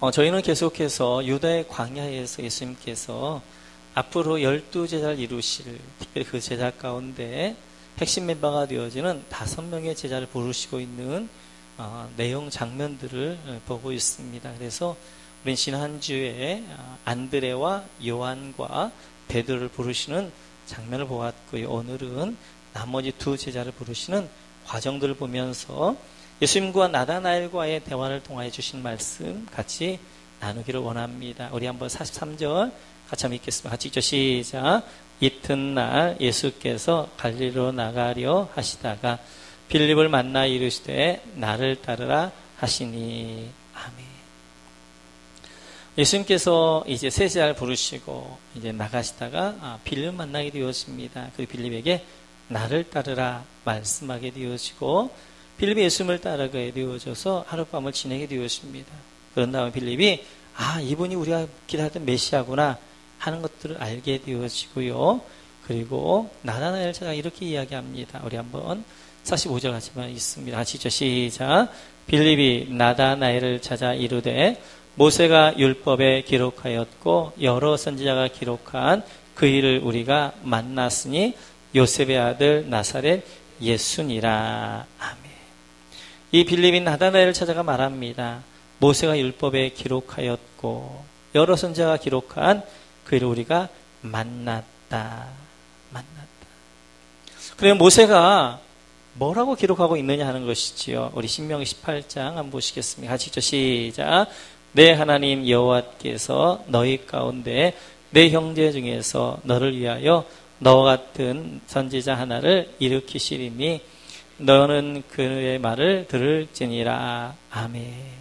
저희는 계속해서 유다의 광야에서 예수님께서 앞으로 12제자를 이루실, 특별히 그 제자 가운데 핵심 멤버가 되어지는 5명의 제자를 부르시고 있는 내용 장면들을 보고 있습니다. 그래서 우린 지난주에 안드레와 요한과 베드로를 부르시는 장면을 보았고요. 오늘은 나머지 2 제자를 부르시는 과정들을 보면서 예수님과 나다나엘과의 대화를 통하여 주신 말씀 같이 나누기를 원합니다. 우리 한번 43절 같이 한번 읽겠습니다. 같이 읽죠. 시작. 이튿날 예수께서 갈릴리로 나가려 하시다가 빌립을 만나 이르시되 나를 따르라 하시니. 아멘. 예수님께서 이제 세 제자를 부르시고 이제 나가시다가 빌립을 만나게 되었습니다. 그 빌립에게 나를 따르라 말씀하게 되어지고 빌립이 예수님을 따라가게 되어져서 하룻밤을 지내게 되었습니다. 그런 다음에 빌립이 이분이 우리가 기다렸던 메시아구나 하는 것들을 알게 되어지고요. 그리고 나다나엘 제자가 이렇게 이야기합니다. 우리 한번 45절 같이만 있습니다. 같이 읽죠. 시작. 빌립이 나다나엘을 찾아 이르되 모세가 율법에 기록하였고 여러 선지자가 기록한 그 일을 우리가 만났으니 요셉의 아들 나사렛 예수니라. 아멘. 이 빌립이 나다나엘을 찾아가 말합니다. 모세가 율법에 기록하였고 여러 선지자가 기록한 그 일을 우리가 만났다. 그러면 모세가 뭐라고 기록하고 있느냐 하는 것이지요. 우리 신명기 18장 한번 보시겠습니다. 같이 읽죠. 시작. 내 하나님 여호와께서 너희 가운데 내 형제 중에서 너를 위하여 너와 같은 선지자 하나를 일으키시리니 너는 그의 말을 들을지니라. 아멘.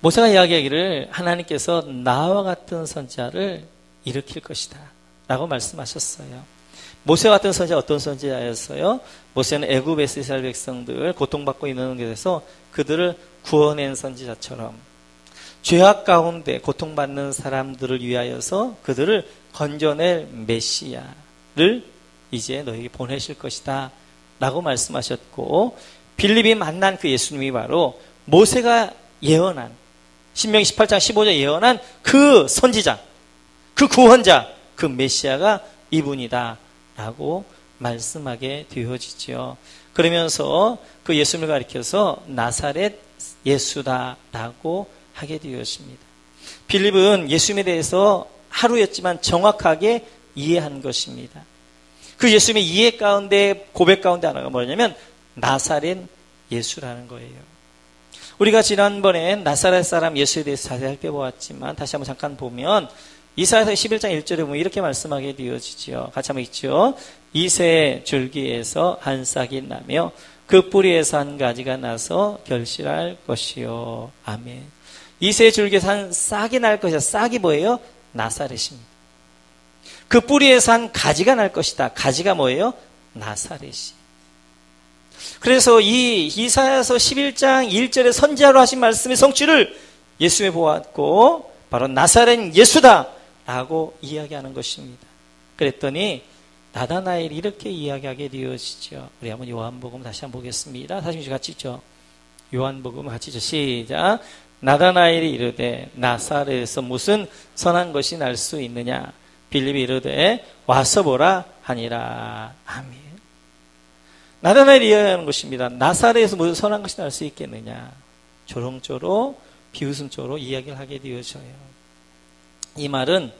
모세가 이야기하기를 하나님께서 나와 같은 선지자를 일으킬 것이다 라고 말씀하셨어요. 모세와 같은 선지자 어떤 선지자였어요? 모세는 애굽에서 이스라엘 백성들 고통받고 있는 곳에서 그들을 구원한 선지자처럼 죄악 가운데 고통받는 사람들을 위하여서 그들을 건져낼 메시아를 이제 너에게 보내실 것이다 라고 말씀하셨고, 빌립이 만난 그 예수님이 바로 모세가 예언한 신명기 18장 15절 예언한 그 선지자, 그 구원자, 그 메시아가 이분이다 라고 말씀하게 되어지죠. 그러면서 그 예수님을 가리켜서 나사렛 예수다 라고 하게 되었습니다. 빌립은 예수님에 대해서 하루였지만 정확하게 이해한 것입니다. 그 예수님의 이해 가운데, 고백 가운데 하나가 뭐냐면 나사렛 예수라는 거예요. 우리가 지난번에 나사렛 사람 예수에 대해서 자세히 살펴보았지만 다시 한번 잠깐 보면 이사야서 11장 1절에 보면 이렇게 말씀하게 되어지죠. 같이 한번 읽죠. 이새 줄기에서 한 싹이 나며 그 뿌리에서 한 가지가 나서 결실할 것이요. 아멘. 이새 줄기에서 한 싹이 날 것이다. 싹이 뭐예요? 나사렛입니다. 그 뿌리에서 한 가지가 날 것이다. 가지가 뭐예요? 나사렛이. 그래서 이 이사야서 11장 1절의 선지자로 하신 말씀의 성취를 예수님이 보았고 바로 나사렛 예수다 라고 이야기하는 것입니다. 그랬더니 나다나엘이 이렇게 이야기하게 되어지죠. 우리 한번 요한복음 다시 한번 보겠습니다. 다시 같이 읽죠. 요한복음 같이 읽죠. 시작. 나다나엘이 이르되 나사렛에서 무슨 선한 것이 날 수 있느냐. 빌립이 이르되 와서 보라 하니라. 아멘. 나다나엘이 이야기하는 것입니다. 나사렛에서 무슨 선한 것이 날 수 있겠느냐. 조롱조로 비웃음조로 이야기를 하게 되어져요. 이 말은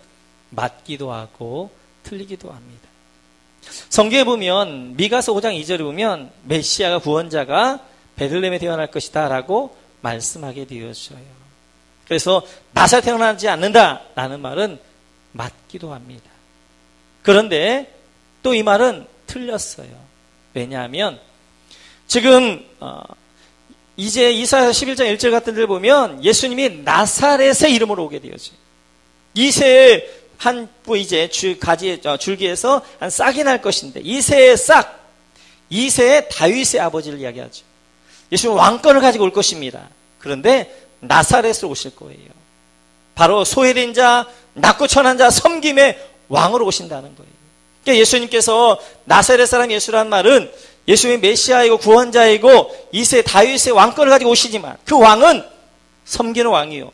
맞기도 하고 틀리기도 합니다. 성경에 보면 미가서 5장 2절에 보면 메시아가 구원자가 베들레헴에 태어날 것이다 라고 말씀하게 되어져요. 그래서 나사렛에 태어나지 않는다라는 말은 맞기도 합니다. 그런데 또 이 말은 틀렸어요. 왜냐하면 지금 이제 이사야 11장 1절 같은 데를 보면 예수님이 나사렛의 이름으로 오게 되어져요. 이새의 한 뿌 이제 줄기에서 한 싹이 날 것인데 이새의 싹, 이새의 다윗의 아버지를 이야기하죠. 예수님은 왕권을 가지고 올 것입니다. 그런데 나사렛으로 오실 거예요. 바로 소외된 자, 낮고 천한 자 섬김의 왕으로 오신다는 거예요. 그러니까 예수님께서 나사렛 사람 예수라는 말은 예수님이 메시아이고 구원자이고 이세 다윗의 왕권을 가지고 오시지만 그 왕은 섬기는 왕이요.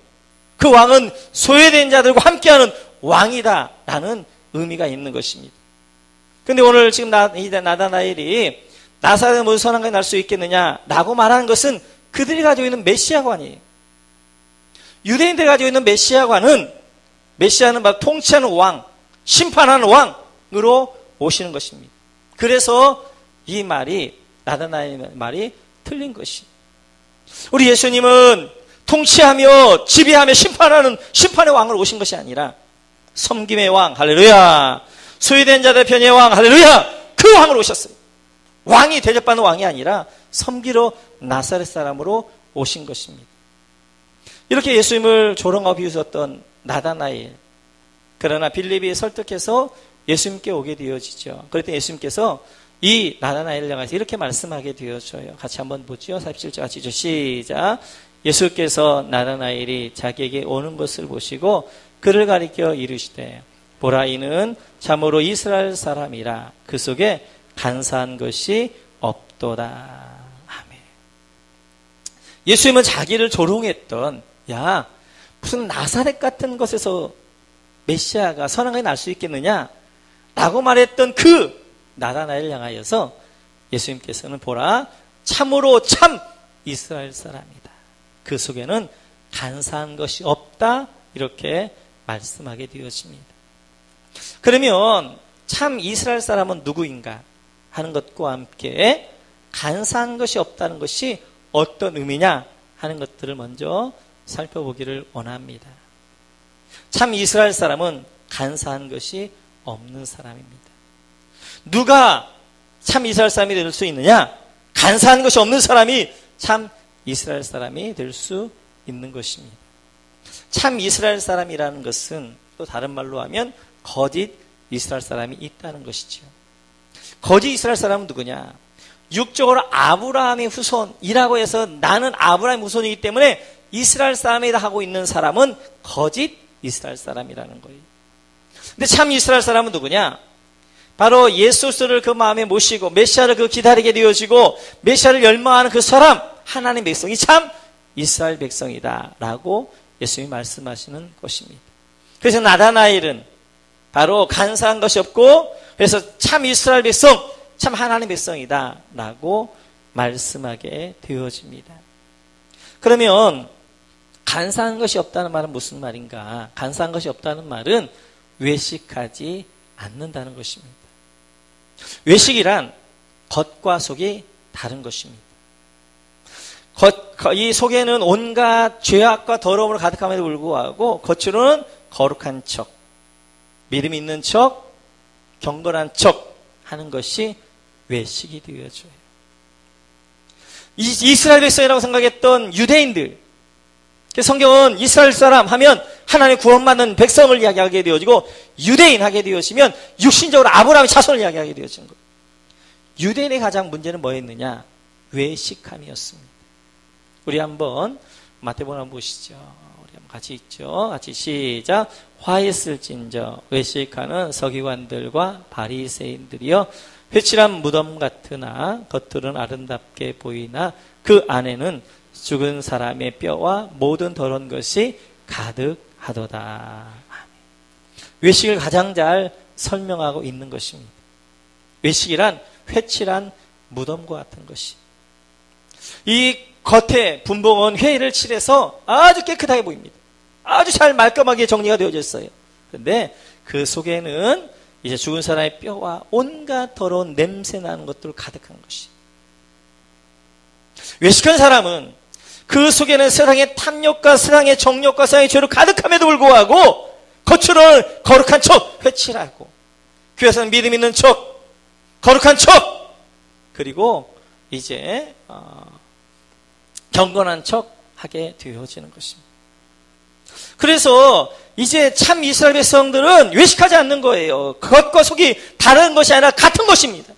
그 왕은 소외된 자들과 함께하는 왕이다라는 의미가 있는 것입니다. 근데 오늘 지금 나다나엘이 나사렛의 모든 선한 것이 날 수 있겠느냐라고 말하는 것은 그들이 가지고 있는 메시아관이에요. 유대인들이 가지고 있는 메시아는 바로 통치하는 왕, 심판하는 왕으로 오시는 것입니다. 그래서 이 말이, 나다나엘의 말이 틀린 것입니다. 우리 예수님은 통치하며 지배하며 심판하는 심판의 왕으로 오신 것이 아니라 섬김의 왕, 할렐루야, 소외된 자들의 편의 왕, 할렐루야, 그 왕으로 오셨어요. 왕이 대접받는 왕이 아니라 섬기러 나사렛 사람으로 오신 것입니다. 이렇게 예수님을 조롱하고 비웃었던 나다나엘, 그러나 빌립이 설득해서 예수님께 오게 되어지죠. 그랬더니 예수님께서 이 나다나엘을 향해서 이렇게 말씀하게 되어져요. 같이 한번 보죠. 47절 같이 죠. 시작. 예수께서 나다나엘이 자기에게 오는 것을 보시고 그를 가리켜 이르시되, 보라, 이는 참으로 이스라엘 사람이라 그 속에 간사한 것이 없도다. 아멘. 예수님은 자기를 조롱했던, 야, 무슨 나사렛 같은 것에서 메시아가 선한 것이 날 수 있겠느냐 라고 말했던 그 나다나엘을 향하여서 예수님께서는 보라, 참으로 참 이스라엘 사람이다. 그 속에는 간사한 것이 없다. 이렇게 말씀하게 되어집니다. 그러면 참 이스라엘 사람은 누구인가 하는 것과 함께 간사한 것이 없다는 것이 어떤 의미냐 하는 것들을 먼저 살펴보기를 원합니다. 참 이스라엘 사람은 간사한 것이 없는 사람입니다. 누가 참 이스라엘 사람이 될 수 있느냐? 간사한 것이 없는 사람이 참 이스라엘 사람이 될 수 있는 것입니다. 참 이스라엘 사람이라는 것은 또 다른 말로 하면 거짓 이스라엘 사람이 있다는 것이죠. 거짓 이스라엘 사람은 누구냐? 육적으로 아브라함의 후손이라고 해서 나는 아브라함의 후손이기 때문에 이스라엘 사람이라 하고 있는 사람은 거짓 이스라엘 사람이라는 거예요. 근데 참 이스라엘 사람은 누구냐? 바로 예수를 그 마음에 모시고 메시아를 그 기다리게 되어지고 메시아를 열망하는 그 사람, 하나님의 백성이 참 이스라엘 백성이다 라고 예수님이 말씀하시는 것입니다. 그래서 나다나엘은 바로 간사한 것이 없고 그래서 참 이스라엘 백성, 참 하나님의 백성이다 라고 말씀하게 되어집니다. 그러면 간사한 것이 없다는 말은 무슨 말인가? 간사한 것이 없다는 말은 외식하지 않는다는 것입니다. 외식이란 겉과 속이 다른 것입니다. 이 속에는 온갖 죄악과 더러움으로 가득함에도 불구하고 겉으로는 거룩한 척, 믿음 있는 척, 경건한 척 하는 것이 외식이 되어져요. 이스라엘 백성이라고 생각했던 유대인들, 성경은 이스라엘 사람 하면 하나님의 구원받는 백성을 이야기하게 되어지고 유대인 하게 되어지면 육신적으로 아브라함의 자손을 이야기하게 되어진 거예요. 유대인의 가장 문제는 뭐였느냐? 외식함이었습니다. 우리 한번 마태복음 한번 보시죠. 우리 한번 같이 읽죠. 같이 시작. 화했을진저 외식하는 서기관들과 바리새인들이여 회칠한 무덤 같으나 겉으로는 아름답게 보이나 그 안에는 죽은 사람의 뼈와 모든 더러운 것이 가득하도다. 외식을 가장 잘 설명하고 있는 것입니다. 외식이란 회칠한 무덤과 같은 것이. 이 겉에 분봉은 회를 칠해서 아주 깨끗하게 보입니다. 아주 잘 말끔하게 정리가 되어져 있어요. 그런데 그 속에는 이제 죽은 사람의 뼈와 온갖 더러운 냄새 나는 것들 가득한 것이. 외식한 사람은 그 속에는 세상의 탐욕과 세상의 정욕과 세상의 죄로 가득함에도 불구하고 겉으로는 거룩한 척 회칠하고 귀에서는 믿음 있는 척 거룩한 척 그리고 이제 경건한 척 하게 되어지는 것입니다. 그래서 이제 참 이스라엘 백성들은 외식하지 않는 거예요. 겉과 속이 다른 것이 아니라 같은 것입니다.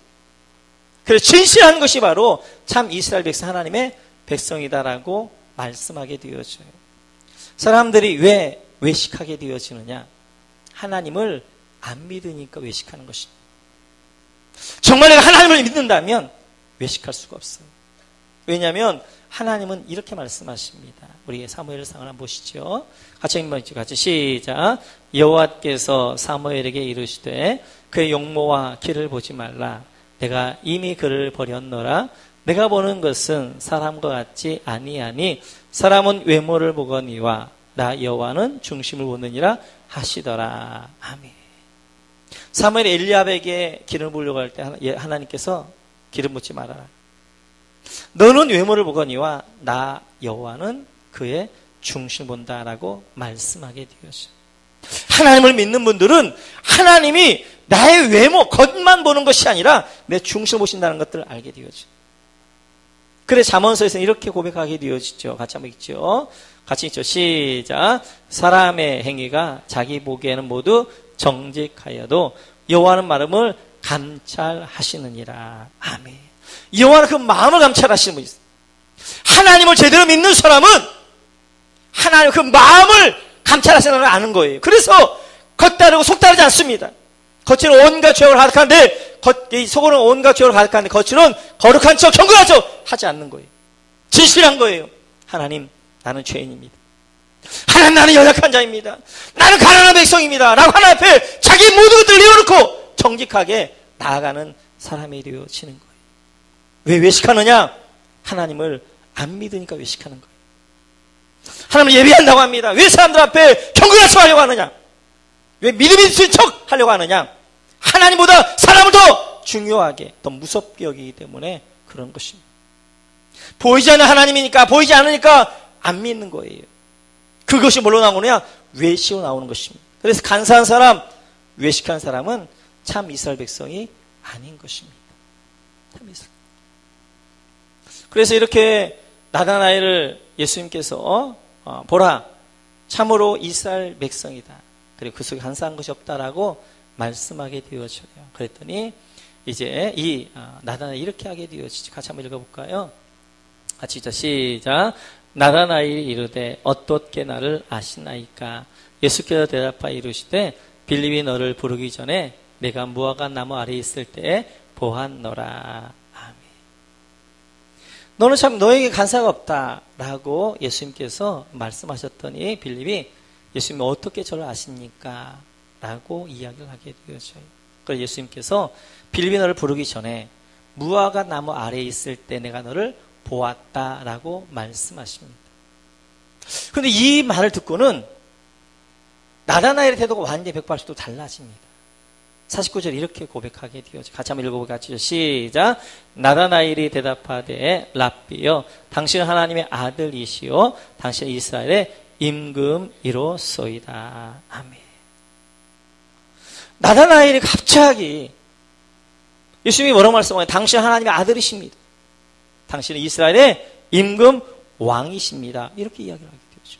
그래서 진실한 것이 바로 참 이스라엘 백성 하나님의 백성이다라고 말씀하게 되어져요. 사람들이 왜 외식하게 되어지느냐? 하나님을 안 믿으니까 외식하는 것입니다. 정말 내가 하나님을 믿는다면 외식할 수가 없어요. 왜냐하면 하나님은 이렇게 말씀하십니다. 우리 사무엘상을 한번 보시죠. 같이 시작. 여호와께서 사무엘에게 이르시되 그의 용모와 길을 보지 말라. 내가 이미 그를 버렸노라. 내가 보는 것은 사람과 같지 아니하니 사람은 외모를 보거니와 나 여호와는 중심을 보느니라 하시더라. 아멘. 사무엘이 엘리압에게 기름을 부으려고 할 때 하나님께서 기름 붓지 말아라. 너는 외모를 보거니와 나 여호와는 그의 중심을 본다라고 말씀하게 되었어요. 하나님을 믿는 분들은 하나님이 나의 외모, 겉만 보는 것이 아니라 내 중심을 보신다는 것들을 알게 되어져요. 그래 잠언서에서는 이렇게 고백하게 되어지죠. 같이 한번 읽죠. 같이 읽죠. 시작. 사람의 행위가 자기 보기에는 모두 정직하여도 여호와는 마음을 감찰하시느니라. 아멘. 여호와는 그 마음을 감찰하시는 분이 있어요. 하나님을 제대로 믿는 사람은 하나님 그 마음을 감찰하시는 걸 아는 거예요. 그래서 겉다르고 속다르지 않습니다. 겉으로는 온갖 죄악을 가득한데 속으로는 온갖 죄악을 가득한데 겉으로는 거룩한 척 경건한 척 하지 않는 거예요. 진실한 거예요. 하나님 나는 죄인입니다. 하나님 나는 연약한 자입니다. 나는 가난한 백성입니다. 라고 하나님 앞에 자기 모든 것들을 내어놓고 정직하게 나아가는 사람이 되어지는 거예요. 왜 외식하느냐? 하나님을 안 믿으니까 외식하는 거예요. 하나님을 예배한다고 합니다. 왜 사람들 앞에 경건한 척 하려고 하느냐? 왜 믿음 있는 척 하려고 하느냐? 하나님보다 사람을 더 중요하게, 더 무섭게 여기기 때문에 그런 것입니다. 보이지 않는 하나님이니까, 보이지 않으니까 안 믿는 거예요. 그것이 뭘로 나오느냐? 외식으로 나오는 것입니다. 그래서 간사한 사람, 외식한 사람은 참 이스라엘 백성이 아닌 것입니다. 참 이스라엘. 그래서 이렇게 나다나엘을 예수님께서 보라, 참으로 이스라엘 백성이다. 그리고 그 속에 간사한 것이 없다라고 말씀하게 되어져요. 그랬더니 이제 이 나다나엘이 이렇게 하게 되어지죠. 같이 한번 읽어볼까요? 같이 시작. 나다나엘이 이르되 어떻게 나를 아시나이까? 예수께서 대답하여 이르시되 빌립이 너를 부르기 전에 내가 무화과 나무 아래에 있을 때에 보았노라. 아멘. 너는 참 너에게 간사가 없다라고 예수님께서 말씀하셨더니 빌립이 예수님이 어떻게 저를 아십니까? 라고 이야기를 하게 되어져요. 그래서 예수님께서 빌립이 너를 부르기 전에 무화과 나무 아래에 있을 때 내가 너를 보았다라고 말씀하십니다. 그런데 이 말을 듣고는 나다나엘의 태도가 완전히 180도 달라집니다. 49절 이렇게 고백하게 되어져. 같이 한번 읽어보겠습니다. 시작. 나다나엘이 대답하되 랍비여 당신은 하나님의 아들이시오 당신은 이스라엘의 임금이로소이다. 아멘. 나다나엘이 갑자기 예수님이 뭐라고 말씀하냐? 당신은 하나님의 아들이십니다. 당신은 이스라엘의 임금 왕이십니다. 이렇게 이야기를 하게 되죠.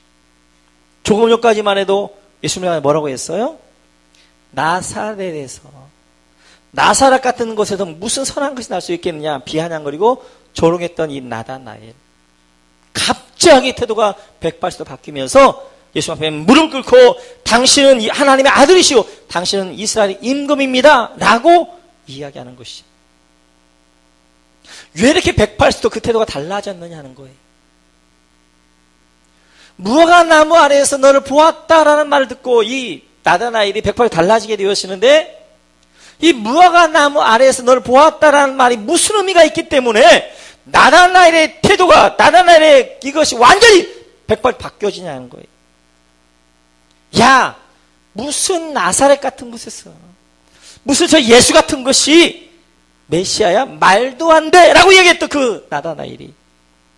조금 전까지만 해도 예수님이 뭐라고 했어요? 나사렛에서 나사렛 같은 곳에서 무슨 선한 것이 날 수 있겠느냐 비아냥거리고 조롱했던 이 나다나엘. 갑자기 태도가 180도 바뀌면서 예수 앞에 무릎 꿇고 당신은 하나님의 아들이시오 당신은 이스라엘의 임금입니다 라고 이야기하는 것이죠. 왜 이렇게 180도 그 태도가 달라졌느냐 하는 거예요. 무화과 나무 아래에서 너를 보았다라는 말을 듣고 이 나다나엘이 180도 달라지게 되었는데 이 무화과 나무 아래에서 너를 보았다라는 말이 무슨 의미가 있기 때문에 나다나엘의 태도가 나다나엘의 이것이 완전히 180도 바뀌어지냐는 거예요. 야 무슨 나사렛 같은 곳에서 무슨 저 예수 같은 것이 메시아야? 말도 안 돼! 라고 얘기했던 그 나다나엘이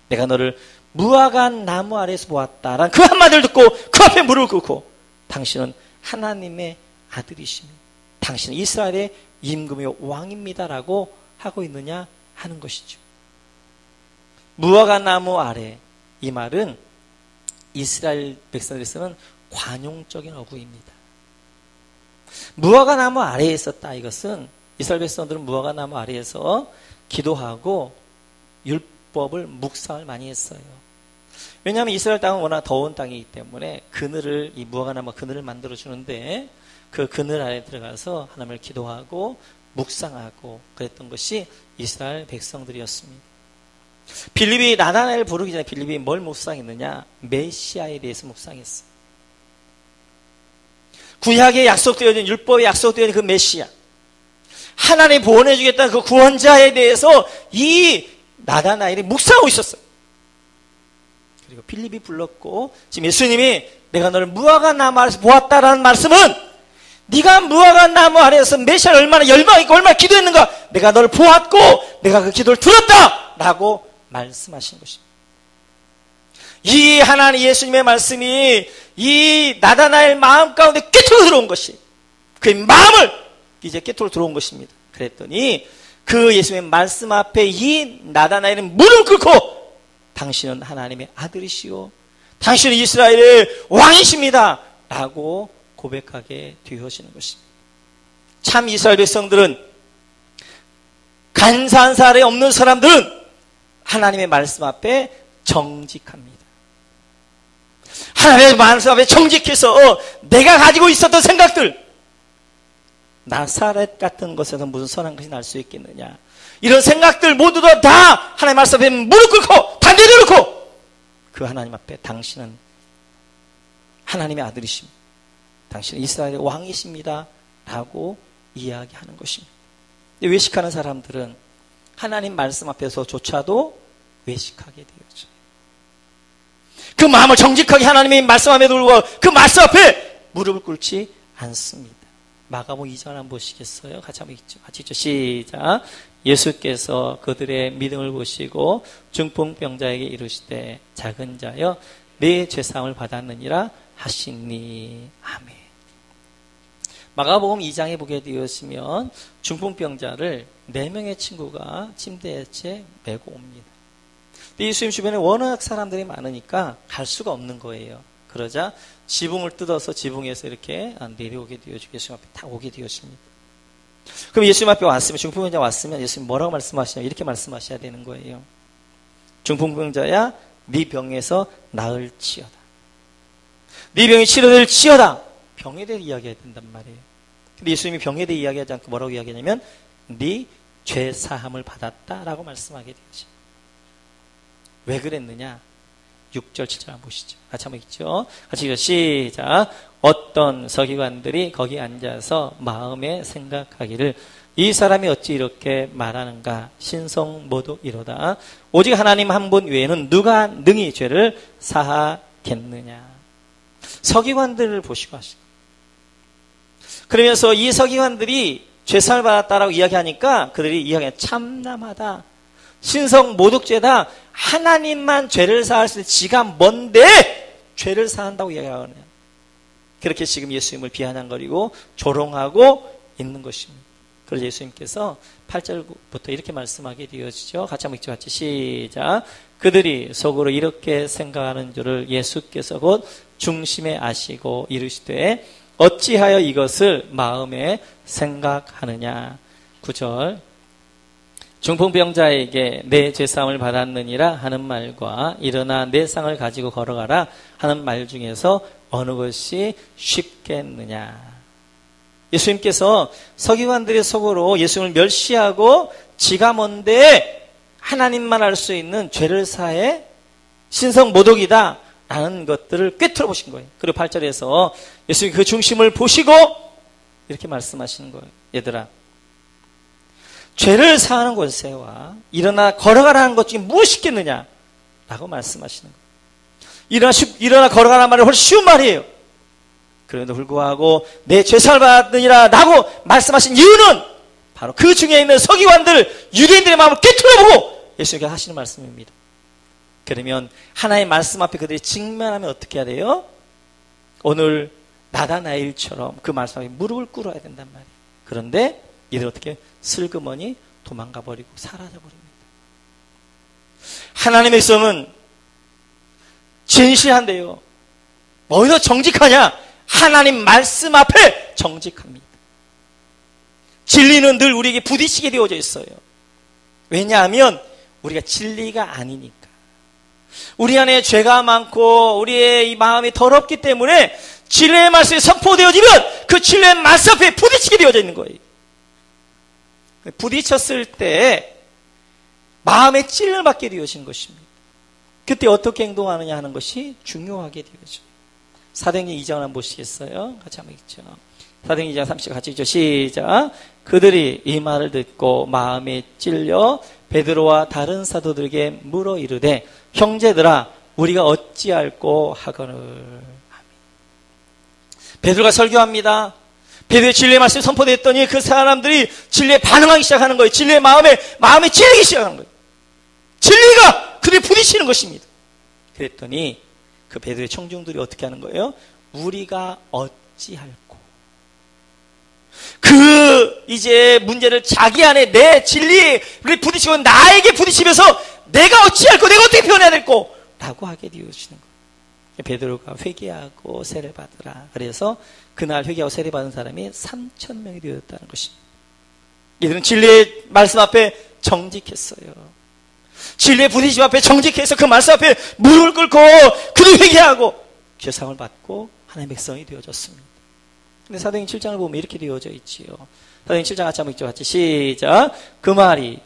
내가 너를 무화과 나무 아래에서 보았다라는 그 한마디를 듣고 그 앞에 무릎을 꿇고 당신은 하나님의 아들이십니다. 당신은 이스라엘의 임금이요 왕입니다라고 하고 있느냐 하는 것이죠. 무화과 나무 아래 이 말은 이스라엘 백성들이 쓰는 관용적인 어구입니다. 무화과 나무 아래에 있었다. 이것은 이스라엘 백성들은 무화과 나무 아래에서 기도하고 율법을 묵상을 많이 했어요. 왜냐하면 이스라엘 땅은 워낙 더운 땅이기 때문에 그늘을 이 무화과 나무 그늘을 만들어 주는데 그 그늘 아래 들어가서 하나님을 기도하고 묵상하고 그랬던 것이 이스라엘 백성들이었습니다. 빌립이 나다나엘을 부르기 전에 빌립이 뭘 묵상했느냐? 메시아에 대해서 묵상했어요. 구약에 약속되어 있는, 율법에 약속되어 있는 그 메시아, 하나님이 보내주겠다는 그 구원자에 대해서 이 나다나엘이 묵상하고 있었어요. 그리고 빌립이 불렀고, 지금 예수님이 내가 너를 무화과 나무 아래서 보았다라는 말씀은 네가 무화과 나무 아래에서 메시아를 얼마나 열망있고 얼마나 기도했는가, 내가 너를 보았고 내가 그 기도를 들었다 라고 말씀하신 것입니다. 이 하나님 예수님의 말씀이 이 나다나엘 마음 가운데 꿰뚫어 들어온 것이, 그의 마음을 이제 꿰뚫어 들어온 것입니다. 그랬더니 그 예수님의 말씀 앞에 이 나다나엘은 무릎 꿇고 당신은 하나님의 아들이시오, 당신은 이스라엘의 왕이십니다 라고 고백하게 되어지는 것입니다. 참 이스라엘 백성들은, 간사한 사람이 없는 사람들은 하나님의 말씀 앞에 정직합니다. 하나님의 말씀 앞에 정직해서 내가 가지고 있었던 생각들, 나사렛 같은 것에서 무슨 선한 것이 날 수 있겠느냐, 이런 생각들 모두 다 하나님의 말씀 앞에 무릎 꿇고 다 내려놓고 그 하나님 앞에 당신은 하나님의 아들이십니다, 당신은 이스라엘의 왕이십니다 라고 이야기하는 것입니다. 외식하는 사람들은 하나님 말씀 앞에서조차도 외식하게 되어져. 그 마음을 정직하게 하나님의 말씀 앞에 두고 그 말씀 앞에 무릎을 꿇지 않습니다. 마가복음 2장 한번 보시겠어요? 같이 한번 읽죠. 같이 읽죠. 시작. 예수께서 그들의 믿음을 보시고 중풍병자에게 이르시되 작은 자여 내 죄사함을 받았느니라 하시니. 아멘. 마가복음 2장에 보게 되었으면 중풍병자를 4명의 친구가 침대에 메고 옵니다. 예수님 주변에 워낙 사람들이 많으니까 갈 수가 없는 거예요. 그러자 지붕을 뜯어서 지붕에서 이렇게 내려오게 되어지고 예수님 앞에 딱 오게 되었습니다. 그럼 예수님 앞에 왔으면, 중풍병자 왔으면 예수님 뭐라고 말씀하시냐, 이렇게 말씀하셔야 되는 거예요. 중풍병자야 네 병에서 나을지어다, 네 병이 치료될지어다. 병에 대해 이야기해야 된단 말이에요. 근데 예수님이 병에 대해 이야기하지 않고 뭐라고 이야기하냐면 네 죄사함을 받았다라고 말씀하게 되죠. 왜 그랬느냐? 6절 7절 한번 보시죠. 같이 한번 읽죠. 같이 읽죠. 시작. 어떤 서기관들이 거기 앉아서 마음에 생각하기를 이 사람이 어찌 이렇게 말하는가, 신성모독이로다. 오직 하나님 한 분 외에는 누가 능히 죄를 사하겠느냐. 서기관들을 보시고 하시고, 그러면서 이 서기관들이 죄사를 받았다라고 이야기하니까 그들이 이야기하는 참남하다, 신성모독죄다, 하나님만 죄를 사할 수 있는 지가 뭔데 죄를 사한다고 이야기하거든요. 그렇게 지금 예수님을 비아냥거리고 조롱하고 있는 것입니다. 그래서 예수님께서 8절부터 이렇게 말씀하게 되어지죠. 같이 한번 읽죠. 같이 시작. 그들이 속으로 이렇게 생각하는 줄을 예수께서 곧 중심에 아시고 이르시되 어찌하여 이것을 마음에 생각하느냐. 9절. 중풍병자에게 내 죄사함을 받았느니라 하는 말과 일어나 내 상을 가지고 걸어가라 하는 말 중에서 어느 것이 쉽겠느냐. 예수님께서 서기관들의 속으로 예수님을 멸시하고 지가 뭔데 하나님만 알 수 있는 죄를 사해 신성모독이다 라는 것들을 꿰뚫어 보신 거예요. 그리고 8절에서 예수님이 그 중심을 보시고 이렇게 말씀하시는 거예요. 얘들아, 죄를 사하는 권세와 일어나 걸어가라는 것 중에 무엇이 있겠느냐 라고 말씀하시는 거예요. 일어나 걸어가라는 말은 훨씬 쉬운 말이에요. 그럼에도 불구하고 내 죄사함을 받느니라 라고 말씀하신 이유는 바로 그 중에 있는 서기관들, 유대인들의 마음을 깨트려보고 예수님께서 하시는 말씀입니다. 그러면 하나의 말씀 앞에 그들이 직면하면 어떻게 해야 돼요? 오늘 나다나엘처럼 그 말씀 앞에 무릎을 꿇어야 된단 말이에요. 그런데 이들 어떻게 슬그머니 도망가 버리고 사라져 버립니다. 하나님의 백성은 진실한데요, 어디서 정직하냐? 하나님 말씀 앞에 정직합니다. 진리는 늘 우리에게 부딪히게 되어져 있어요. 왜냐하면 우리가 진리가 아니니까. 우리 안에 죄가 많고 우리의 이 마음이 더럽기 때문에 진리의 말씀이 선포되어지면 그 진리의 말씀 앞에 부딪히게 되어져 있는 거예요. 부딪혔을 때 마음에 찔림을 받게 되어진 것입니다. 그때 어떻게 행동하느냐 하는 것이 중요하게 되어져요. 사도행전 2장을 한번 보시겠어요? 같이 한번 읽죠. 사도행전 2장 30절 같이 읽죠. 시작. 그들이 이 말을 듣고 마음에 찔려 베드로와 다른 사도들에게 물어 이르되 형제들아 우리가 어찌할꼬 하거늘. 베드로가 설교합니다. 베드로의 진리의 말씀이 선포됐더니 그 사람들이 진리에 반응하기 시작하는 거예요. 진리의 마음에 찔리기 시작하는 거예요. 진리가 그들이 부딪히는 것입니다. 그랬더니 그 베드로의 청중들이 어떻게 하는 거예요? 우리가 어찌할꼬. 그 이제 문제를 자기 안에 내 진리를 부딪히고 나에게 부딪히면서 내가 어찌할꼬, 내가 어떻게 표현해야 될꼬 라고 하게 되어지는 거예요. 베드로가 회개하고 세례 받으라. 그래서 그날 회개하고 세례 받은 사람이 3,000명이 되었다는 것입니다. 이들은 진리의 말씀 앞에 정직했어요. 진리의 부딪힘 앞에 정직해서 그 말씀 앞에 무릎을 꿇고 그들 회개하고 죄상을 받고 하나님의 백성이 되어졌습니다. 근데 사도행전 7장을 보면 이렇게 되어져 있지요. 사도행전 7장 같이 한번 읽죠. 같이 시작. 그 말이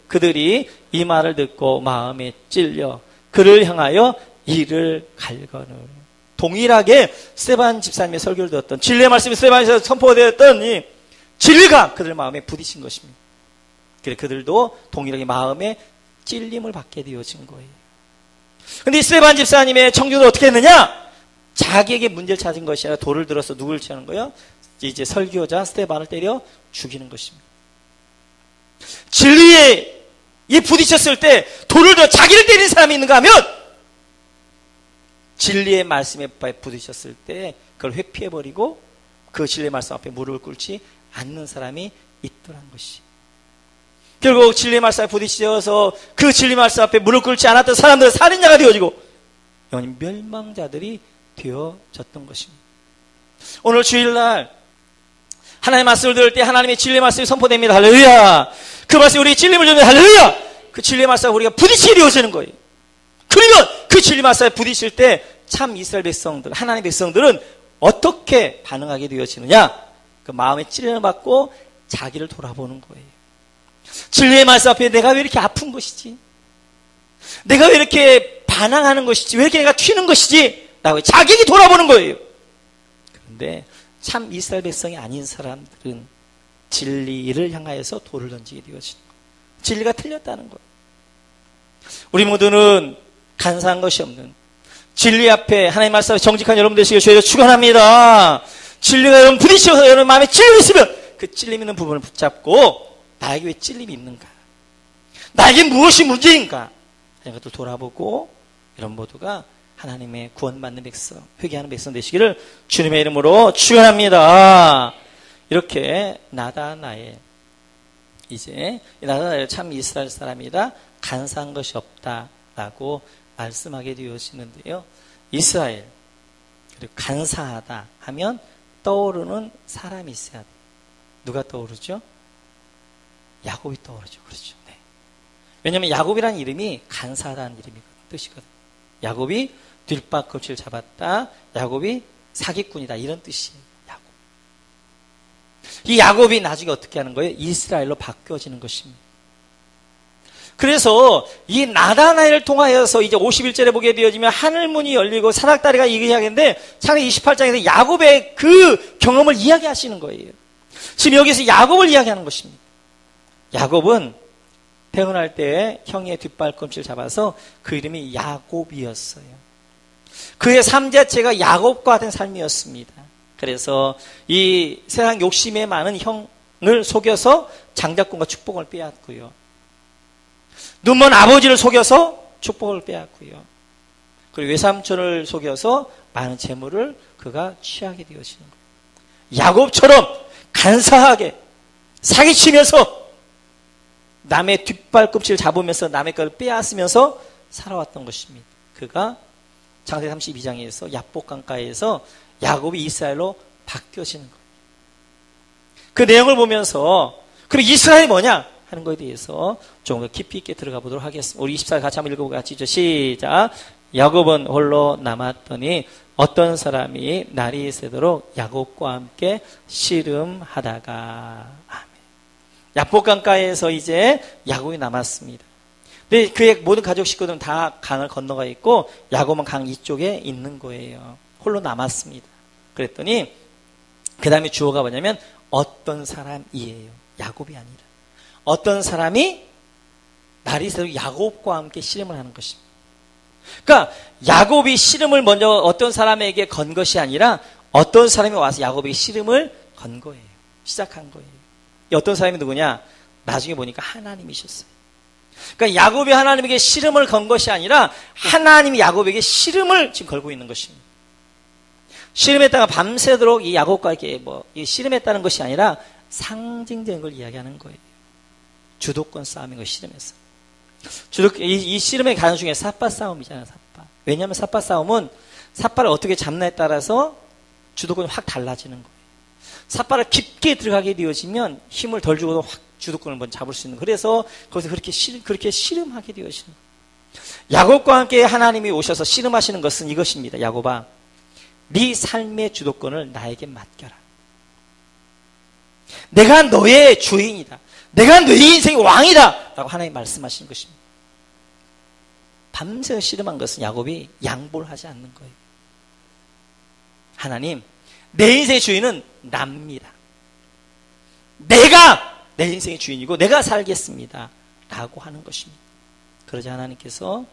그들이 이 말을 듣고 마음에 찔려 그를 향하여 이를 갈거늘. 동일하게 스데반 집사님의 설교를 들었던 진리의 말씀이 스데반에서 선포되었던 이 진리가 그들 마음에 부딪힌 것입니다. 그래 그들도 동일하게 마음에 찔림을 받게 되어진 거예요. 그런데 스데반 집사님의 청중들은 어떻게 했느냐? 자기에게 문제를 찾은 것이 아니라 돌을 들어서 누구를 치는 거예요? 이제 설교자 스데반을 때려 죽이는 것입니다. 진리에 부딪혔을 때 돌을 들어 자기를 때리는 사람이 있는가 하면 진리의 말씀에 부딪혔을 때 그걸 회피해버리고 그 진리의 말씀 앞에 무릎을 꿇지 않는 사람이 있더란 것이. 결국 진리의 말씀 앞에 부딪혀서 그 진리의 말씀 앞에 무릎 꿇지 않았던 사람들은 살인자가 되어지고 영원히 멸망자들이 되어졌던 것입니다. 오늘 주일날 하나님의 말씀을 들을 때 하나님의 진리의 말씀이 선포됩니다. 할렐루야. 그 말씀이 우리의 찔림을 주는 할렐루야. 그 진리의 말씀에 우리가 부딪히게 되어지는 거예요. 그러면 그 진리 말씀에 부딪힐 때 참 이스라엘 백성들, 하나님의 백성들은 어떻게 반응하게 되어지느냐? 그 마음에 찔림을 받고 자기를 돌아보는 거예요. 진리의 말씀 앞에 내가 왜 이렇게 아픈 것이지? 내가 왜 이렇게 반항하는 것이지? 왜 이렇게 내가 튀는 것이지? 라고 자기에게 돌아보는 거예요. 그런데 참 이스라엘 백성이 아닌 사람들은 진리를 향하여서 돌을 던지게 되어지는 거예요. 진리가 틀렸다는 거예요. 우리 모두는 간사한 것이 없는 진리 앞에 하나님 말씀 앞에 정직한 여러분 되시길 주의로 축원합니다. 진리가 여러분 부딪혀서 여러분 마음에 찔림이 있으면 그 찔림 있는 부분을 붙잡고 나에게 왜 찔림이 있는가? 나에게 무엇이 문제인가? 이런 것들 돌아보고 이런 모두가 하나님의 구원받는 백성, 회개하는 백성 되시기를 주님의 이름으로 축원합니다. 이렇게 나다나엘 이제 나다나엘 참 이스라엘 사람이다. 간사한 것이 없다라고 말씀하게 되어지는데요. 이스라엘 그리고 간사하다 하면 떠오르는 사람이 있어야 돼요. 누가 떠오르죠? 야곱이 떠오르죠. 그렇죠. 네. 왜냐하면 야곱이라는 이름이 간사하다는 뜻이거든요. 야곱이 뒷발꿈치를 잡았다. 야곱이 사기꾼이다. 이런 뜻이에요. 야곱. 이 야곱이 나중에 어떻게 하는 거예요? 이스라엘로 바뀌어지는 것입니다. 그래서 이 나다나엘을 통하여서 이제 51절에 보게 되어지면 하늘문이 열리고 사닥다리가 이야기하는데 창세기 28장에서 야곱의 그 경험을 이야기하시는 거예요. 지금 여기서 야곱을 이야기하는 것입니다. 야곱은 태어날 때 형의 뒷발꿈치를 잡아서 그 이름이 야곱이었어요. 그의 삶 자체가 야곱과 같은 삶이었습니다. 그래서 이 세상 욕심에 많은 형을 속여서 장자권과 축복을 빼앗고요. 눈먼 아버지를 속여서 축복을 빼앗고요. 그리고 외삼촌을 속여서 많은 재물을 그가 취하게 되어지는 거예요. 야곱처럼 간사하게 사기치면서 남의 뒷발꿈치를 잡으면서 남의 것을 빼앗으면서 살아왔던 것입니다. 그가 창세기 32장에서 야복강가에서 야곱이 이스라엘로 바뀌어지는 거예요. 그 내용을 보면서 그럼 이스라엘이 뭐냐 하는 것에 대해서 조금 더 깊이 있게 들어가 보도록 하겠습니다. 우리 24절 같이 한번 읽어보고 같이 시작. 야곱은 홀로 남았더니 어떤 사람이 날이 새도록 야곱과 함께 씨름하다가 아멘. 야복강가에서 이제 야곱이 남았습니다. 근데 그의 모든 가족 식구들은 다 강을 건너가 있고 야곱은 강 이쪽에 있는 거예요. 홀로 남았습니다. 그랬더니 그 다음에 주어가 뭐냐면 어떤 사람이에요. 야곱이 아니라 어떤 사람이 날이 새도록 야곱과 함께 씨름을 하는 것입니다. 그러니까 야곱이 씨름을 먼저 어떤 사람에게 건 것이 아니라 어떤 사람이 와서 야곱에게 씨름을 건 거예요. 시작한 거예요. 이 어떤 사람이 누구냐? 나중에 보니까 하나님이셨어요. 그러니까 야곱이 하나님에게 씨름을 건 것이 아니라 하나님이 야곱에게 씨름을 지금 걸고 있는 것입니다. 씨름했다가 밤새도록 이 야곱과 이렇게 이 씨름했다는 것이 아니라 상징적인 걸 이야기하는 거예요. 주도권 싸움인 거 씨름에서. 이 씨름의 가장 중에 삿바 싸움이잖아요. 삿바. 왜냐하면 삿바 싸움은 삿바를 어떻게 잡나에 따라서 주도권이 확 달라지는 거예요. 삿바를 깊게 들어가게 되어지면 힘을 덜 주고도 확 주도권을 먼저 잡을 수 있는 거예요. 그래서 거기서 그렇게 씨름하게 되어지는 거예요. 야곱과 함께 하나님이 오셔서 씨름하시는 것은 이것입니다. 야곱아, 네 삶의 주도권을 나에게 맡겨라. 내가 너의 주인이다. 내가 너의 인생의 왕이다. 라고 하나님이 말씀하시는 것입니다. 밤새 씨름한 것은 야곱이 양보를 하지 않는 거예요. 하나님, 내 인생의 주인은 납니다. 내가 내 인생의 주인이고 내가 살겠습니다. 라고 하는 것입니다. 그러자 하나님께서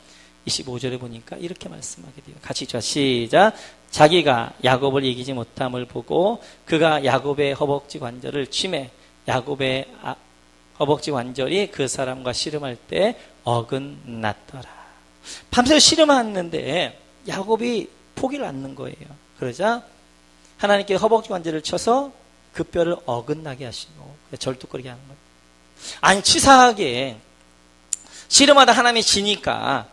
25절에 보니까 이렇게 말씀하게 돼요. 같이 읽자. 시작. 자기가 야곱을 이기지 못함을 보고 그가 야곱의 허벅지 관절을 치매 야곱의 허벅지 관절이 그 사람과 씨름할 때 어긋났더라. 밤새 씨름하는데 야곱이 포기를 않는 거예요. 그러자 하나님께 허벅지 관절을 쳐서 그 뼈를 어긋나게 하시고 절뚝거리게 하는 거예요. 아니 치사하게 씨름하다 하나님이 지니까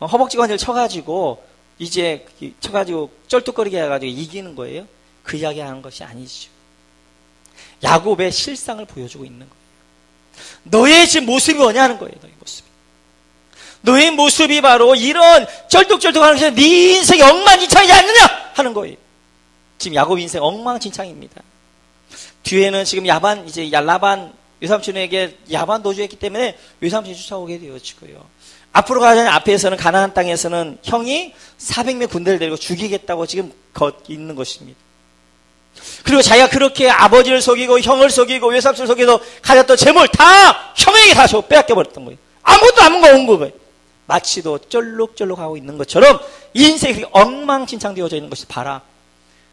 허벅지 관절 쳐가지고 이제 쳐가지고 쩔뚝거리게 해가지고 이기는 거예요. 그 이야기 하는 것이 아니죠. 야곱의 실상을 보여주고 있는 거예요. 너의 지금 모습이 뭐냐는 거예요. 너의 모습이. 너의 모습이 바로 이런 쩔뚝쩔뚝하는 것이 네 인생이 엉망진창이지 않느냐 하는 거예요. 지금 야곱 인생 엉망진창입니다. 뒤에는 지금 라반 외삼촌에게 야반 도주했기 때문에 외삼촌이 쫓아오게 되어지고요. 앞으로 가자니 앞에서는 가나안 땅에서는 형이 400명 군대를 데리고 죽이겠다고 지금 있는 것입니다. 그리고 자기가 그렇게 아버지를 속이고 형을 속이고 외삼촌을 속여서 가졌던 재물 다 형에게 다 빼앗겨버렸던 거예요. 아무것도 안 온 거예요. 마치도 쩔룩쩔룩하고 있는 것처럼 인생이 엉망진창 되어져 있는 것을 봐라.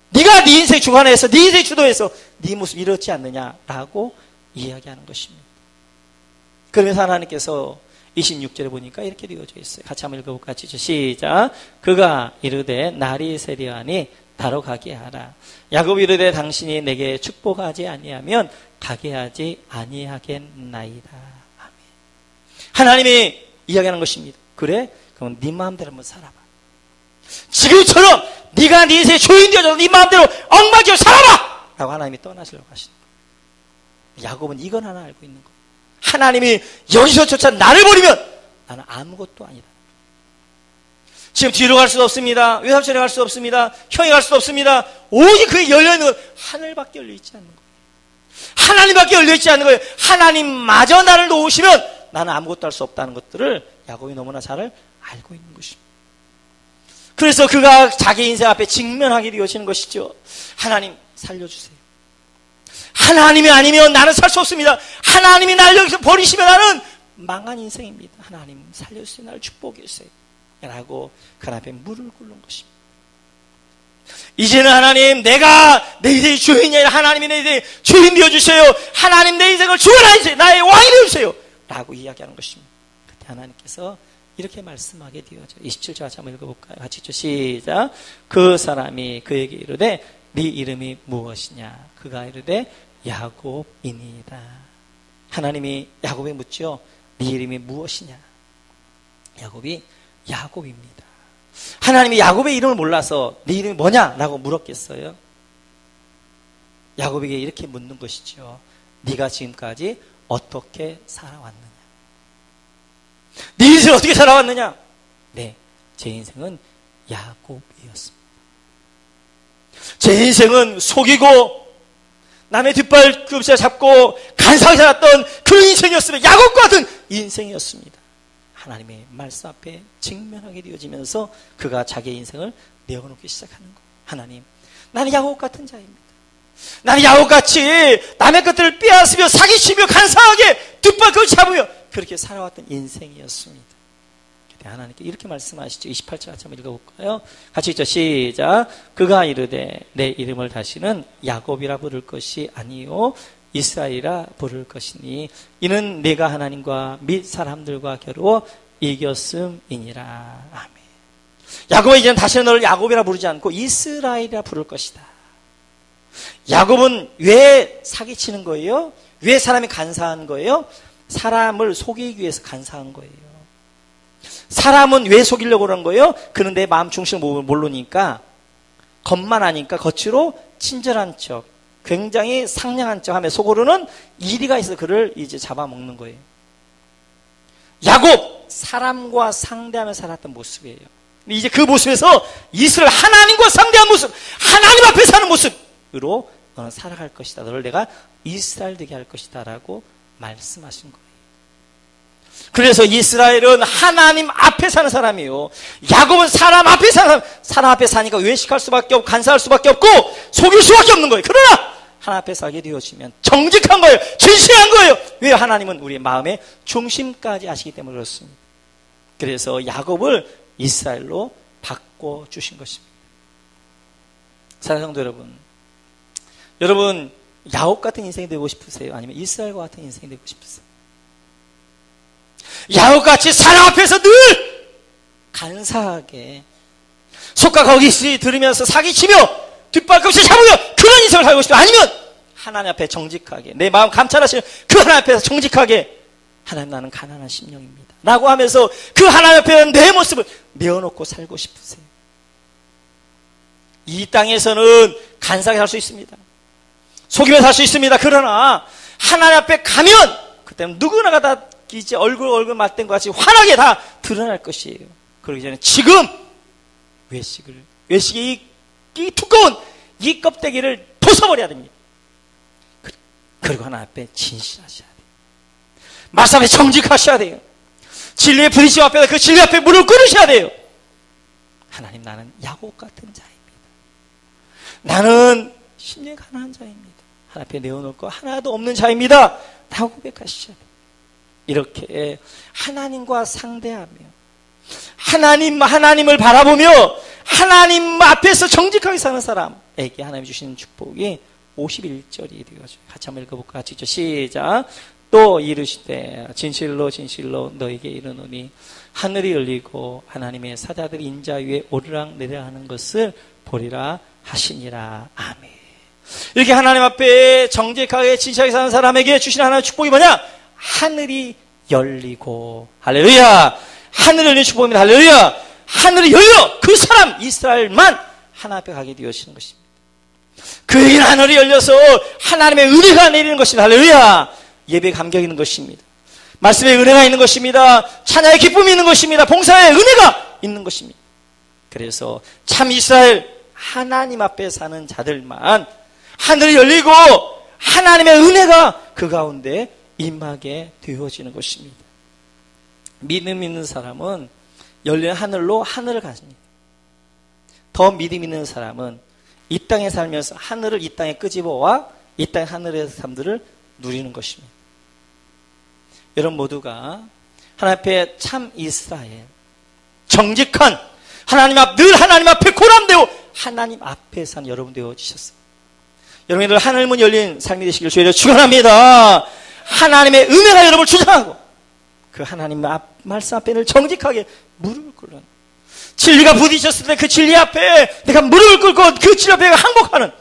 네가 네 인생 주관해서 네 인생 주도해서 네 모습 이렇지 않느냐라고 이야기하는 것입니다. 그러면서 하나님께서 26절에 보니까 이렇게 되어져 있어요. 같이 한번 읽어볼까요? 시작. 그가 이르되 날이 세려하니 다로 가게 하라. 야곱이 이르되 당신이 내게 축복하지 아니하면 가게 하지 아니하겠나이다. 아멘. 하나님이 이야기하는 것입니다. 그래? 그럼 네 마음대로 한번 살아봐. 지금처럼 네가 네 인생의 주인 되어서 네 마음대로 엉망지로 살아봐! 라고 하나님이 떠나시려고 하시는 거예요. 야곱은 이건 하나 알고 있는 거예요. 하나님이 여기서조차 나를 버리면 나는 아무것도 아니다. 지금 뒤로 갈 수도 없습니다. 외삼촌에 갈 수도 없습니다. 형이 갈 수도 없습니다. 오직 그게 열려있는 건 하늘밖에 열려있지 않는 거예요. 하나님밖에 열려있지 않는 거예요. 하나님마저 나를 놓으시면 나는 아무것도 할 수 없다는 것들을 야곱이 너무나 잘 알고 있는 것입니다. 그래서 그가 자기 인생 앞에 직면하게 되어지는 것이죠. 하나님 살려주세요. 하나님이 아니면 나는 살 수 없습니다. 하나님이 나를 여기서 버리시면 나는 망한 인생입니다. 하나님 살려주세요. 나를 축복해 주세요. 라고 그 앞에 무릎을 꿇는 것입니다. 이제는 하나님 내가 내 인생의 주인이 아니라 하나님이 내 인생의 주인 되어주세요. 하나님 내 인생을 주관하세요. 나의 왕이 되어주세요. 라고 이야기하는 것입니다. 그때 하나님께서 이렇게 말씀하게 되어져. 27절 같이 한번 읽어볼까요? 같이 시작. 그 사람이 그에게 이르되 네 이름이 무엇이냐? 그가 이르되 야곱이니이다. 하나님이 야곱에 묻죠. 네 이름이 무엇이냐? 야곱이 야곱입니다. 하나님이 야곱의 이름을 몰라서 네 이름이 뭐냐라고 물었겠어요? 야곱에게 이렇게 묻는 것이죠. 네가 지금까지 어떻게 살아왔느냐? 네 인생을 어떻게 살아왔느냐? 네, 제 인생은 야곱이었습니다. 제 인생은 속이고 남의 뒷발꿈치 잡고 간사하게 살았던 그런 인생이었으면 야곱과 같은 인생이었습니다. 하나님의 말씀 앞에 직면하게 되어지면서 그가 자기의 인생을 내어놓기 시작하는 거예요. 하나님, 나는 야곱 같은 자입니다. 나는 야곱같이 남의 것들을 빼앗으며 사기치며 간사하게 뒷발을 잡으며 그렇게 살아왔던 인생이었습니다. 하나님께 이렇게 말씀하시죠. 28절 같이 한번 읽어볼까요? 같이 읽죠. 시작. 그가 이르되 내 이름을 다시는 야곱이라 부를 것이 아니요 이스라엘이라 부를 것이니 이는 내가 하나님과 및 사람들과 겨루어 이겼음이니라. 아멘. 야곱은 이제는 다시는 너를 야곱이라 부르지 않고 이스라엘이라 부를 것이다. 야곱은 왜 사기치는 거예요? 왜 사람이 간사한 거예요? 사람을 속이기 위해서 간사한 거예요. 사람은 왜 속이려고 그런 거예요? 그는 내 마음 중심을 모르니까, 겉만 아니까 겉으로 친절한 척, 굉장히 상냥한 척 하며 속으로는 이리가 있어 그를 이제 잡아먹는 거예요. 야곱, 사람과 상대하며 살았던 모습이에요. 이제 그 모습에서 이스라엘 하나님과 상대한 모습, 하나님 앞에 사는 모습으로 너는 살아갈 것이다. 너를 내가 이스라엘 되게 할 것이다 라고 말씀하신 거예요. 그래서 이스라엘은 하나님 앞에 사는 사람이에요. 야곱은 사람 앞에 사는 사람 앞에 사니까 외식할 수밖에 없고 간사할 수밖에 없고 속일 수밖에 없는 거예요. 그러나 하나님 앞에 살게 되어지면 정직한 거예요. 진실한 거예요. 왜? 하나님은 우리의 마음의 중심까지 아시기 때문에 그렇습니다. 그래서 야곱을 이스라엘로 바꿔주신 것입니다. 사랑하는 성도 여러분, 여러분 야곱 같은 인생이 되고 싶으세요? 아니면 이스라엘과 같은 인생이 되고 싶으세요? 야곱같이 사람 앞에서 늘 간사하게 속과 거기서 들으면서 사기치며 뒷발꿈치 잡으며 그런 인생을 살고 싶어요? 아니면 하나님 앞에 정직하게 내 마음 감찰하시는 그 하나님 앞에서 정직하게 하나님 나는 가난한 심령입니다 라고 하면서 그 하나님 앞에 내 모습을 내어놓고 살고 싶으세요? 이 땅에서는 간사하게 살 수 있습니다. 속이며 살 수 있습니다. 그러나 하나님 앞에 가면 그때는 누구나가 다 이제 얼굴 맞댄 것 같이 환하게 다 드러날 것이에요. 그러기 전에 지금 외식의 이 두꺼운 이 껍데기를 벗어버려야 됩니다. 그리고 하나님 앞에 진실하셔야 돼요. 말씀 앞에 정직하셔야 돼요. 진리의 부딪힘 앞에서 그 진리 앞에 무릎 꿇으셔야 돼요. 하나님, 나는 야곱 같은 자입니다. 나는 심령이 가난한 자입니다. 하나님 앞에 내어놓을 거 하나도 없는 자입니다. 라고 고백하셔야 돼요. 이렇게 하나님과 상대하며 하나님을 바라보며 하나님 앞에서 정직하게 사는 사람에게 하나님이 주시는 축복이 51절이 되어져요. 같이 한번 읽어볼까요? 같이 읽죠. 시작. 또 이르시되 진실로 진실로 너에게 이르노니 하늘이 열리고 하나님의 사자들이 인자 위에 오르락내리락 하는 것을 보리라 하시니라. 아멘. 이렇게 하나님 앞에 정직하게 진실하게 사는 사람에게 주시는 하나님의 축복이 뭐냐? 하늘이 열리고, 할렐루야! 하늘이 열린 축복입니다. 할렐루야! 하늘이 열려! 그 사람 이스라엘만 하나님 앞에 가게 되어지는 것입니다. 그에게는 하늘이 열려서 하나님의 은혜가 내리는 것입니다. 할렐루야! 예배에 감격이 있는 것입니다. 말씀에 은혜가 있는 것입니다. 찬양의 기쁨이 있는 것입니다. 봉사의 은혜가 있는 것입니다. 그래서 참 이스라엘 하나님 앞에 사는 자들만 하늘이 열리고 하나님의 은혜가 그 가운데 임하게 되어지는 것입니다. 믿음 있는 사람은 열린 하늘로 하늘을 가집니다. 더 믿음 있는 사람은 이 땅에 살면서 하늘을 이 땅에 끄집어와 이 땅의 하늘의 삶들을 누리는 것입니다. 여러분 모두가 하나님 앞에 참 이스라엘, 정직한 늘 하나님 앞에 고람되고 하나님 앞에 산 여러분 되어지셨어요. 여러분들 하늘문 열린 삶이 되시길 주의로 축원합니다. 하나님의 은혜가 여러분을 주장하고 그 하나님 말씀 앞에 늘 정직하게 무릎을 꿇는, 진리가 부딪혔을 때 그 진리 앞에 내가 무릎을 꿇고 그 진리 앞에 항복하는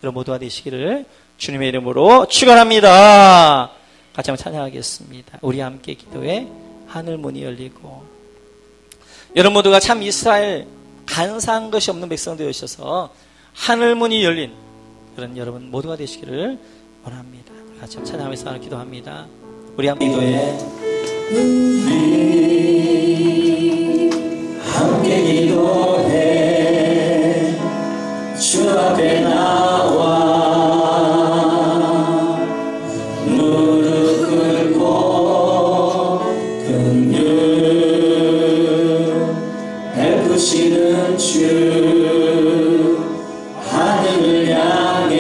여러분 모두가 되시기를 주님의 이름으로 축원합니다. 같이 한번 찬양하겠습니다. 우리 함께 기도해. 하늘문이 열리고 여러분 모두가 참 이스라엘 간사한 것이 없는 백성 되어주셔서 하늘문이 열린 그런 여러분 모두가 되시기를 원합니다. 같이 한번 찬양하면서 기도합니다. 우리 함께 기도해. 우리 함께 기도해. 주 앞에 나와 무릎 꿇고 긍휼 베푸시는 주 하늘을 향해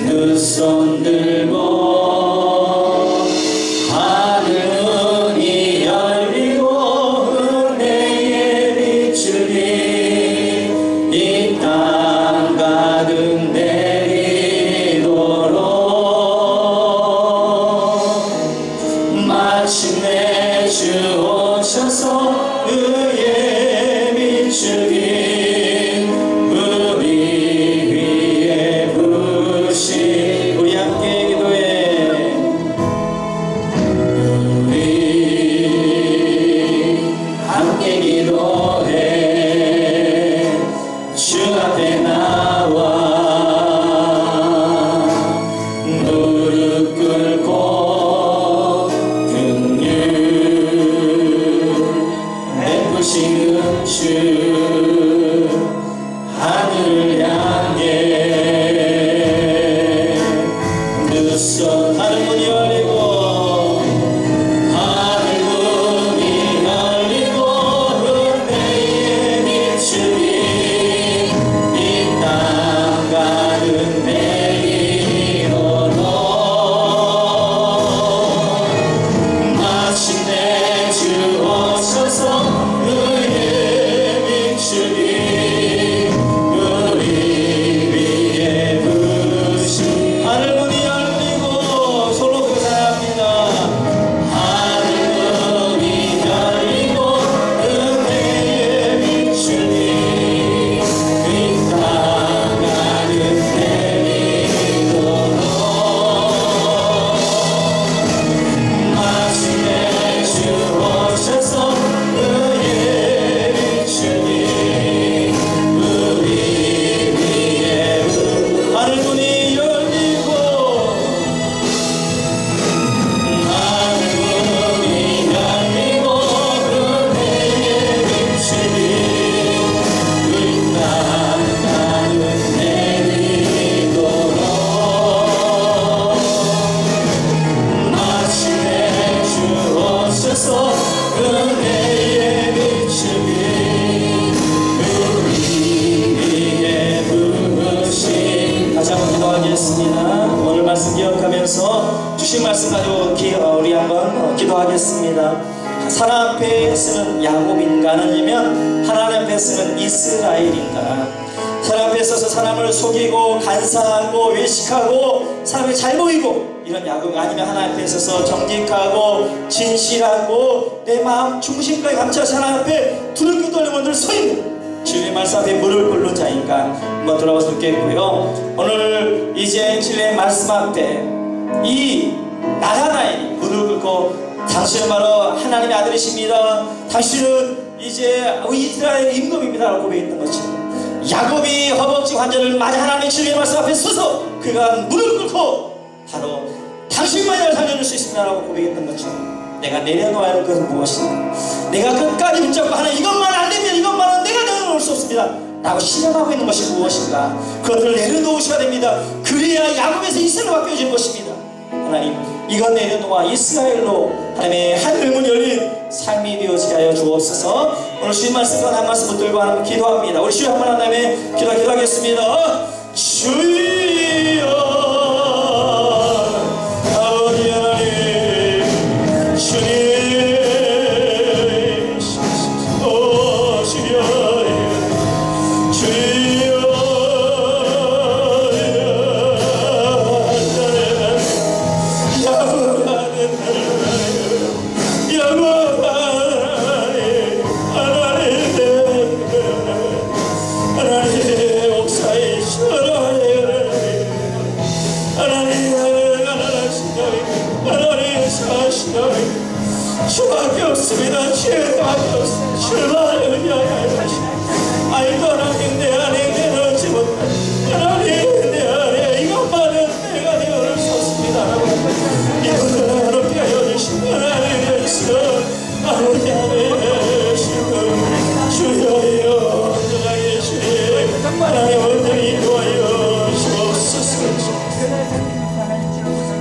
두 손 들고 하늘이 열리고 은혜에 비추니 이 땅 가득 내리도록 마침내 주 오셔서 의에 비추니 우리 위에 부으시 우리 함께 기도해 우리 함께 기도해 주 앞에 나와 무릎 꿇고 긍휼 베푸시는 주 하늘을 향해 두 손 하늘 문이 열리고 하늘 문이 열리고 은혜에 비추니 이 땅 가득 내리도록 마침내 주 오셔서 의에 비추니 우리 위에 부으시 하늘 문이 열리고 손으로 고사합니다. 하늘 문이 열리고 은혜에 비추니 이 땅 가득 내리도록 마침내 주 오셔서 의에 비추니 우리 위에 하늘 문이 열리고 하늘 문이 열리고 은혜에 비추니 이 땅 가득 내리도록 마침내 주 오셔서 은혜에 비추니 우리 위에 부으시 다시 한번 기도하겠습니다. 오늘 말씀 기억하면서 주신 말씀 가지고 우리 한번 기도하겠습니다. 하나님 앞에 쓰는 야곱인가 아니면 하나님 앞에 쓰는 이스라엘인가 사람 앞에 서서 사람을 속이고 간사하고 외식하고 사람이 잘 보이고 이런 야곱 아니면 하나님 앞에 서서 정직하고 진실하고 내 마음 중심까지 감춰서 하나님 앞에 두렵게 떨리면 늘 서 있는 주님의 말씀 앞에 무릎을 꿇는 자인가 한번 돌아와서 묻겠고요. 오늘 이제 주님의 말씀 앞에 이 나다나엘이 무릎을 꿇고 당신은 바로 하나님의 아들이십니다. 당신은 이제 이스라엘 임금입니다. 고백했던 것처럼 야곱이 허벅지 환자를 맞아 하나님의 주님의 말씀 앞에 서서 그가 무릎 꿇고 바로 당신만이 나를 살려줄 수 있습니다 라고 고백했던 것처럼 내가 내려놓아야 할 것은 무엇인가 내가 끝까지 붙잡고 하나님 이것만 안 되면 이것만은 내가 내려놓을 수 없습니다 라고 실현하고 있는 것이 무엇인가 그것들을 내려놓으셔야 됩니다. 그래야 야곱에서 이스라엘로 바뀌어질 것입니다. 하나님 이것 내려놓아 이스라엘로 하나님의 하늘문 열린 삶이 되어지게 하여 주옵소서. 오늘 주님 말씀과 한 말씀 붙들고 하나님 기도합니다. 우리 주여 한번 하나님의 기도하겠습니다. 주여 아버지 하나님 주님 오 주여 주여 주밖에 없습니다. 주밖에 없습니다. 주만 의지하여 아이고 하나님 내 안에 내놓지 못한 하나님 내 안에 이것만은 내가 내어놓을 수 없습니다. 이것을 하나님께 하여 주신 하나님의 주여 아버지 하나님의 주여여 온전하게 주님 하나님 온전히 도와여 주옵소서.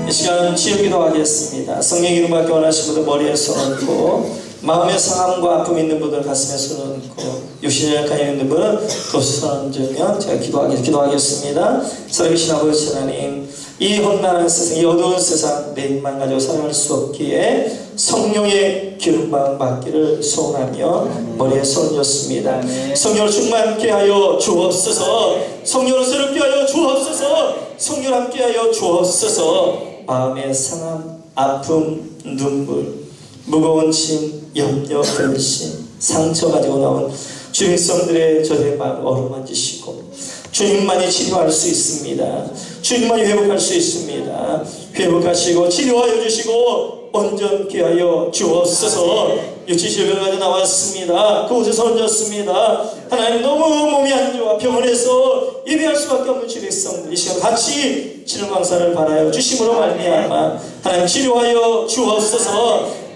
이 시간 지혜 기도하겠습니다. 성령 이름 받기 원하시는 분들 머리에 손 얹고 마음의 상함과 아픔이 있는 분들 가슴에 손을 얹고 육신이 약한 있는 분은 그 손을 얹으면 제가 기도하겠습니다. 살아계신 아버지 하나님, 이 험난한 세상, 이 어두운 세상 내 입만 가지고 살아갈 수 없기에 성령의 기름방 받기를 소원하며 머리에 손을 얹습니다. 성령을 충만케 하여 주옵소서. 성령을 새롭게 하여 주옵소서. 성령을 함께 하여 주옵소서. 마음의 상함, 아픔, 눈물, 무거운 짐, 염려, 근심, 상처 가지고 나온 주의 백성들의 저의 마음 어루만지시고 주님만이 치료할 수 있습니다. 주님만이 회복할 수 있습니다. 회복하시고 치료하여 주시고 온전케 하여 주옵소서. 유치실병까지 나왔습니다. 그곳에서 얹었습니다. 하나님, 너무 몸이 안 좋아 병원에서 예배할 수밖에 없는 주의 백성들 이 시간 같이 치료 강사를 바라여 주심으로 말미암아 하나님 치료하여 주옵소서.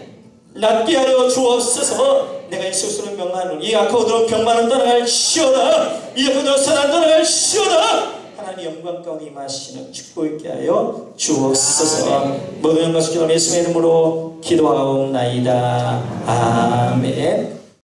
낫게 하여 주옵소서. 내가 이 스스로 명하노니 이 악하고도 병만은 떠나갈시어다. 이 악하고도 선한 떠나갈시어다. 하나님 영광 가운데 임하시는 축복 있게 하여 주옵소서. 모든 영광 주시옵소서. 예수의 이름으로 기도하옵나이다. 아멘.